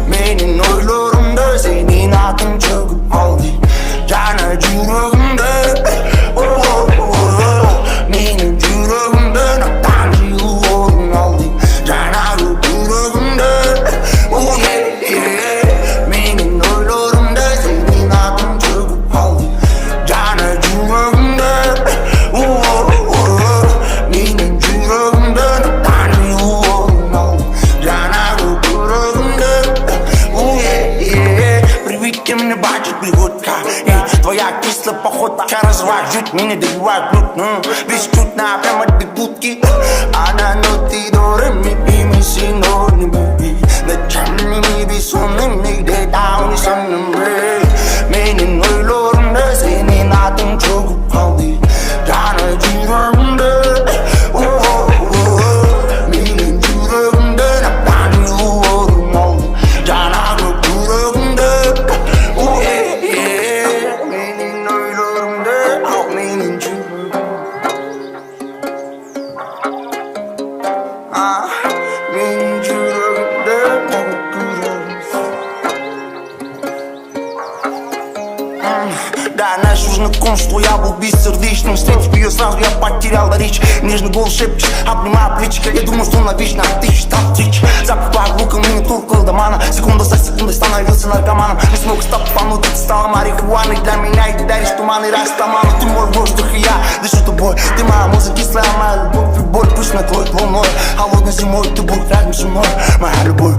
Menin oylarımda senin adın çıkıp aldı. Cana yüreğimde Menin yüreğimde naktancı yolun aldı. Cana yüreğimde Menin oylarımda senin adın çıkıp aldı. Cana yüreğimde Menin yüreğimde naktancı yolun aldı. Cana yüreğimde Привыкли мне бачить пригодка. Твоя кислая походка разважит меня, добивает плотно. Бесчутно, прямо до будки. Она ноты дорами, и мы синонимы. Ночами бессонными, где-то унесенными. Menin oylarımda senin adın çok kaldı. Cana yüreğimde Menin yüreğimde naktan yolun aldı. Cana yüreğimde Menin oylarımda Menin yüreğimde Menin yüreğimde Да, наше знакомство, я был бессердечным. Встретив ее сразу, я потерял речь. Нежный голос шепчешь, обнимая плечи. Я думал, что навечно, а ты считал встречи. Запах бакбука, мне турка домана. Секунда за секундой становился наркоманом. Не смог стопануть, это стало марихуаной. Для меня и ты даришь туман и растаман. Ты мой воздух, и я дышу тобой. Ты моя музыка, кислая, моя любовь и боль. Пусть накроет волной, холодной зимой ты будешь рядом со мной. Моя любовь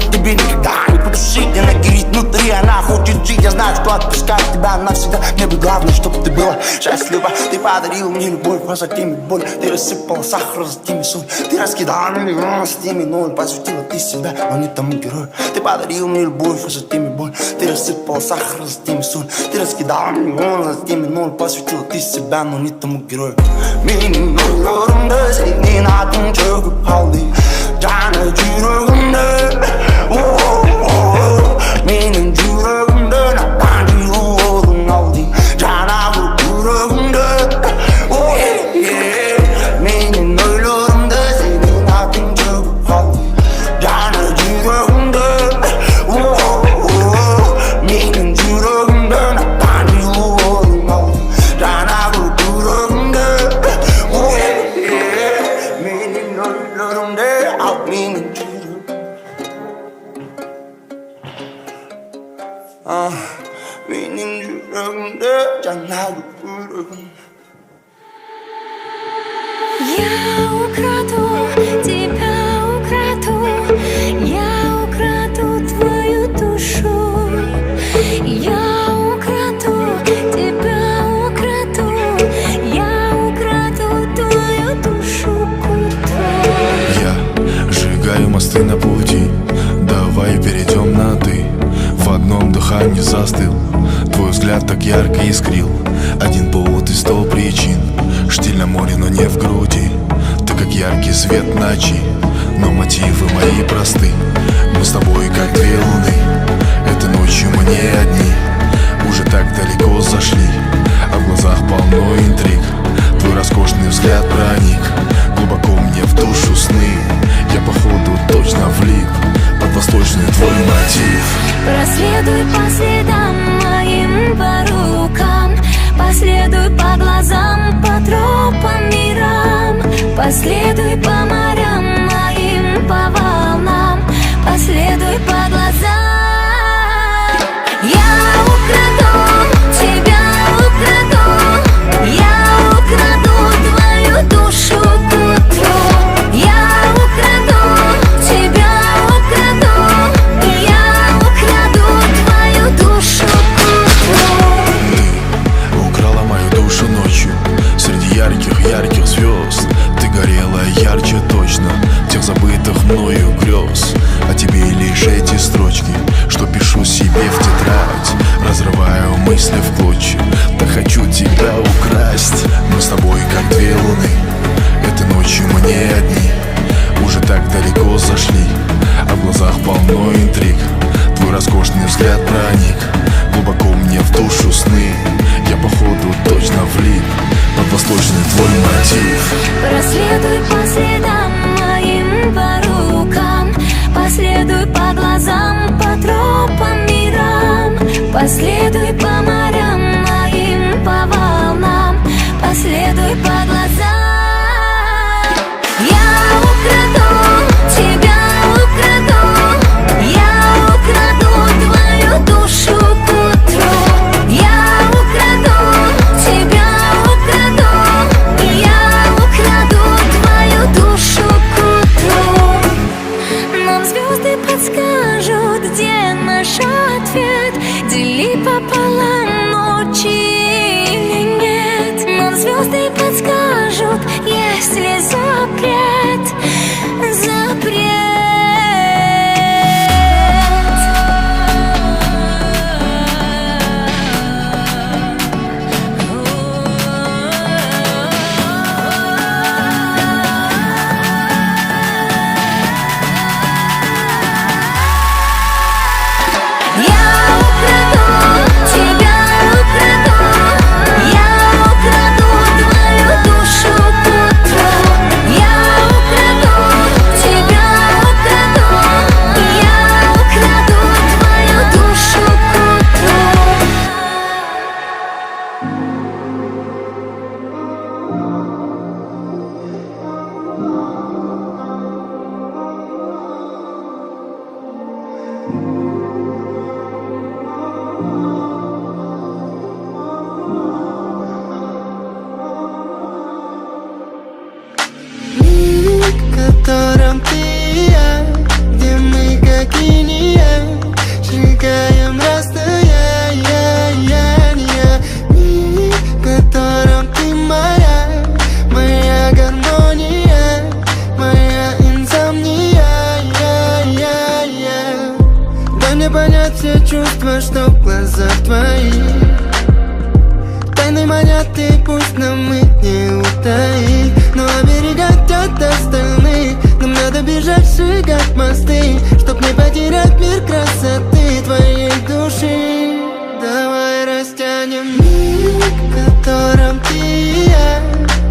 к тебе никогда не потушить. Она горит внутри, она хочет жить. Я знаю, что отпускать тебя навсегда. Мне бы главное, чтобы ты была счастлива. Ты подарил мне любовь, а затем и боль. Ты рассыпала сахар, затем и соль. Ты раскидала миллион, с теми ноль. Посвятила ты себя, но не тому герою. Ты подарил мне любовь, а затем и боль. Ты рассыпала сахар, затем и соль. Ты раскидала миллион, затем и ноль. Посвятила ты себя, но не тому герою. Menin oylarımda senin adın çıkıp kaldı. Cana yüreğimde Menin yüreğimde naktancı yolun aldı. Cana yüreğimde Menin oylarımda senin adın çıkıp kaldı. Cana yüreğimde Menin yüreğimde naktancı yolun aldı. Cana yüreğimde Menin oylarımda Menin yüreğimde Menin yüreğimde Cana yüreğimde Я украду тебя, украду. Я украду твою душу. Я украду тебя, украду. Я украду твою душу к утру. Я сжигаю мосты на пути. Давай перейдем на ты. В одном дыхании застыл. Твой взгляд так ярко искрил. Один повод и 100 причин. Штиль на море, но не в груди. Ты как яркий свет ночи. Но мотивы мои просты. Мы с тобой как две луны. Этой ночью мы не одни. Уже так далеко зашли. А в глазах полно интриг. Твой роскошный взгляд проник глубоко мне в душу сны. Я походу точно влип под восточный твой мотив. Проследуй по следам моим, по рукам. Последуй по глазам, по тропам мирам. Последуй по морям моим, по волнам. Последуй по глазам. Я украду тебя, украду. Я украду твою душу к утру. Я украду тебя, украду. Я украду твою душу к утру. Ты украла мою душу ночью. Среди ярких звезд ты горела ярче точно тех забытых мною грез. О тебе лишь эти строчки, что пишу себе в тетрадь. Разрываю мысли в клочья, да хочу тебя украсть. Мы с тобой как две луны. Этой ночью мы не одни. Уже так далеко зашли, а в глазах полно интриг. Твой роскошный взгляд проник глубоко мне в душу сны. Я походу точно влип под восточный твой мотив. Проследуй по следам моим, по рукам. Последуй Последуй по морям моим, по волнам, последуй по глазам. Я украду тебя, украду, я украду твою душу к утру. Я украду тебя, украду, я украду твою душу к утру. Нам звезды подскажут, где наш ответ. Дели пополам ночи или нет. Нам звезды подскажут, есть ли запрет, запрет. Я украду тебя, украду, я украду твою душу к утру. Я украду тебя, украду, я украду твою душу к утру. Миг, в котором ты и я, где мы как инь и янь, сжигаем расстояние. Миг, в котором ты моя, моя гармония, моя инсомния. Дай мне понять все чувства, что в глазах твоих. Тайны манят, и пусть нам их не утаить, но оберегать от остальных. Нам надо бежать, сжигать мосты, чтоб не потерять мир красоты твоей души. Давай растянем миг, в котором ты и я,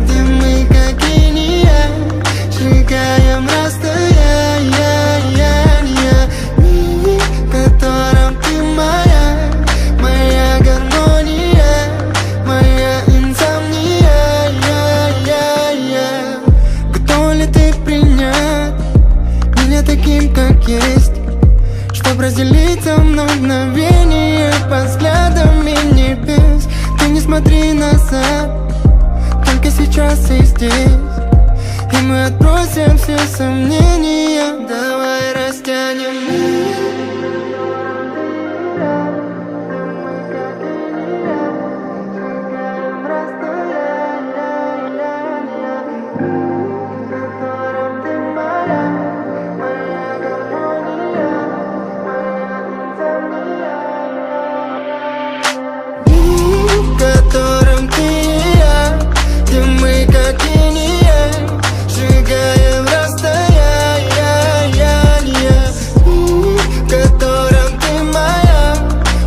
где мы как инь и янь, сжигаем расстояние. Миг, в котором ты моя, моя гармония, моя инсомния. Готова ли ты принять меня таким, как есть, чтоб разделить со мной мгновение под взглядами небес? Ты не смотри назад, только сейчас и здесь, и мы отбросим все сомнения. Давай растянем мир. В котором ты и я, где мы как инь и янь, сжигаем расстояние. В котором ты моя,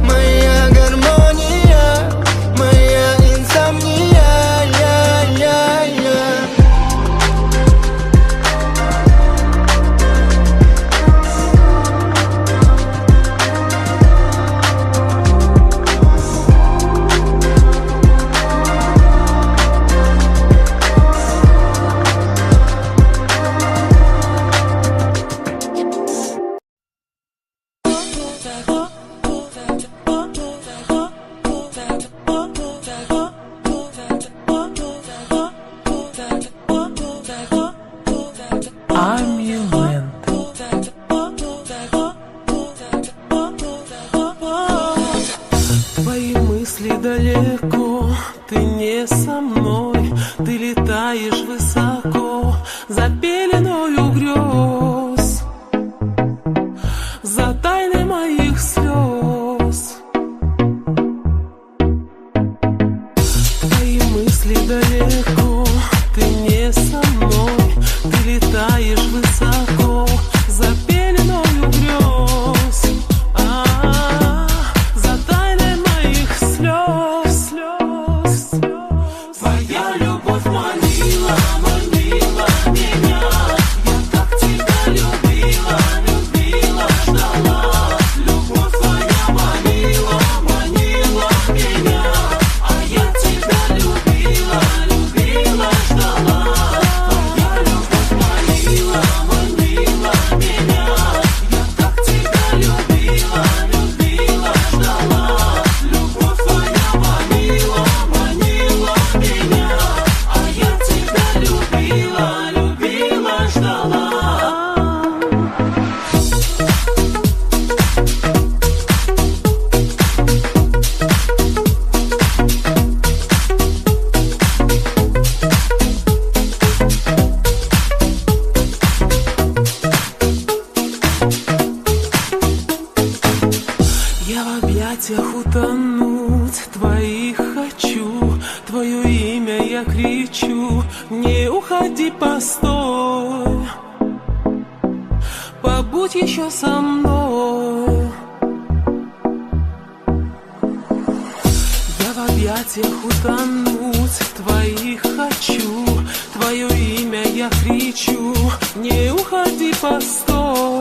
моя гармония, моя инсомния. I'm your man. Твои мысли далеко, ты не со мной, ты летаешь высоко за пеленою грез, за тайной моих слез. Твои мысли далеко, ты не со мной, ты летаешь высоко за пеленою грез, за тайной моих слез. Твои Я в объятиях утонуть твоих хочу, твое имя я кричу, не уходи, постой, побудь еще со мной. Я в объятиях утонуть твоих хочу, твое имя я кричу, не уходи, постой,